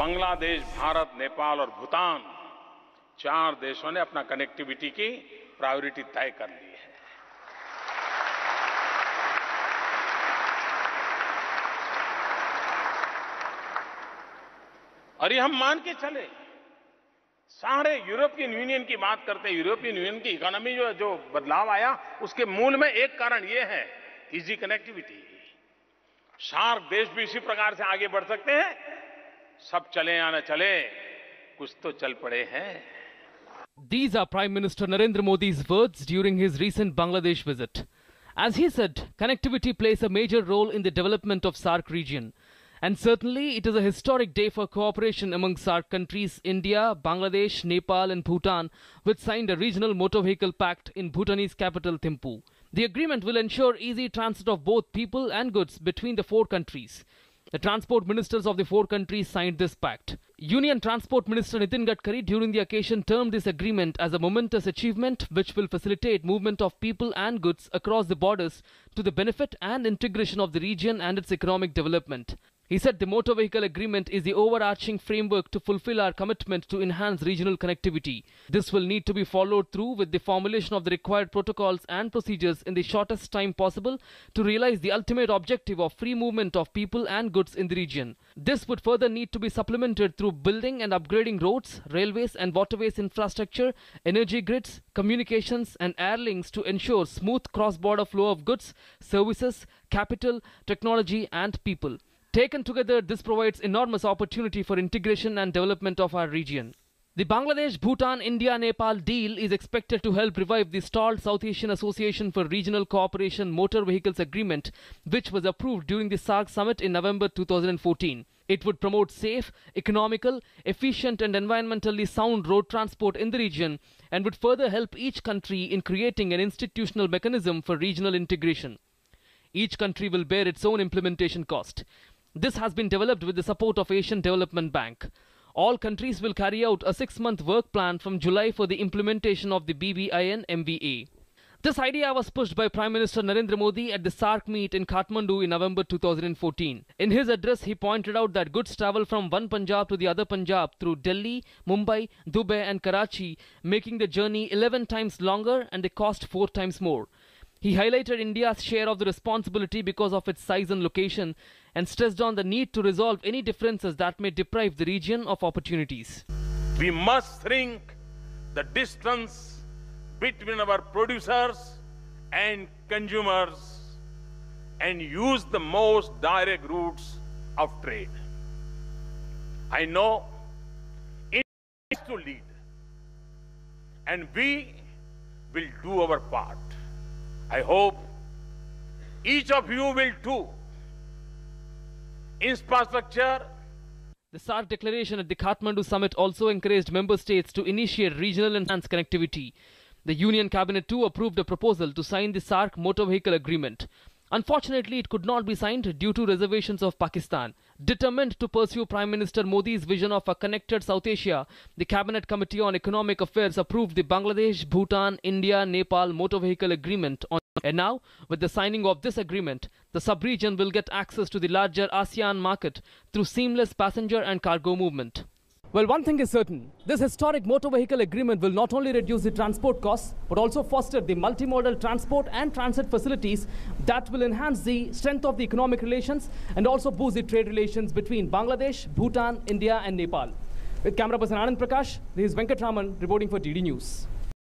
बांग्लादेश, भारत, नेपाल और भूटान 4 देशों ने अपना कनेक्टिविटी की प्रायोरिटी तय कर ली है। और ये हम मान के चले, सारे यूरोपियन यूनियन की बात करते हैं, यूरोपियन यूनियन की इकोनॉमी जो बदलाव आया, उसके मूल में एक कारण ये है, इजी कनेक्टिविटी। सार्क देश भी इसी प्रकार से आगे बढ़ सकते हैं। सब चले या न चले, कुछ तो चल पड़े हैं। These are Prime Minister Narendra Modi's words during his recent Bangladesh visit. As he said, connectivity plays a major role in the development of SAARC region. And certainly it is a historic day for cooperation among SAARC countries India, Bangladesh, Nepal and Bhutan, which signed a regional motor vehicle pact in Bhutanese capital Thimphu. The agreement will ensure easy transit of both people and goods between the 4 countries. The transport ministers of the 4 countries signed this pact. Union Transport Minister Nitin Gadkari during the occasion termed this agreement as a momentous achievement which will facilitate movement of people and goods across the borders to the benefit and integration of the region and its economic development. He said the motor vehicle agreement is the overarching framework to fulfill our commitment to enhance regional connectivity. This will need to be followed through with the formulation of the required protocols and procedures in the shortest time possible to realize the ultimate objective of free movement of people and goods in the region. This would further need to be supplemented through building and upgrading roads, railways and waterways infrastructure, energy grids, communications and air links to ensure smooth cross-border flow of goods, services, capital, technology and people. Taken together, this provides enormous opportunity for integration and development of our region. The Bangladesh, Bhutan, India, Nepal deal is expected to help revive the stalled South Asian Association for Regional Cooperation Motor Vehicles Agreement, which was approved during the SAARC summit in November 2014. It would promote safe, economical, efficient and environmentally sound road transport in the region and would further help each country in creating an institutional mechanism for regional integration. Each country will bear its own implementation cost. This has been developed with the support of Asian Development Bank. All countries will carry out a 6-month work plan from July for the implementation of the BBIN MVA. This idea was pushed by Prime Minister Narendra Modi at the SAARC meet in Kathmandu in November 2014. In his address, he pointed out that goods travel from one Punjab to the other Punjab through Delhi, Mumbai, Dubai and Karachi, making the journey 11 times longer and the cost 4 times more. He highlighted India's share of the responsibility because of its size and location and stressed on the need to resolve any differences that may deprive the region of opportunities. We must shrink the distance between our producers and consumers and use the most direct routes of trade. I know it is to lead, and we will do our part. I hope each of you will too. Infrastructure. The SAARC declaration at the Kathmandu summit also encouraged member states to initiate regional and enhanced connectivity. The Union Cabinet too approved a proposal to sign the SAARC motor vehicle agreement. Unfortunately, it could not be signed due to reservations of Pakistan. Determined to pursue Prime Minister Modi's vision of a connected South Asia, the Cabinet Committee on Economic Affairs approved the Bangladesh, Bhutan, India, Nepal motor vehicle agreement. And now, with the signing of this agreement, the sub-region will get access to the larger ASEAN market through seamless passenger and cargo movement. Well, one thing is certain, this historic motor vehicle agreement will not only reduce the transport costs, but also foster the multimodal transport and transit facilities that will enhance the strength of the economic relations and also boost the trade relations between Bangladesh, Bhutan, India and Nepal. With camera person Anand Prakash, this is Venkatraman reporting for DD News.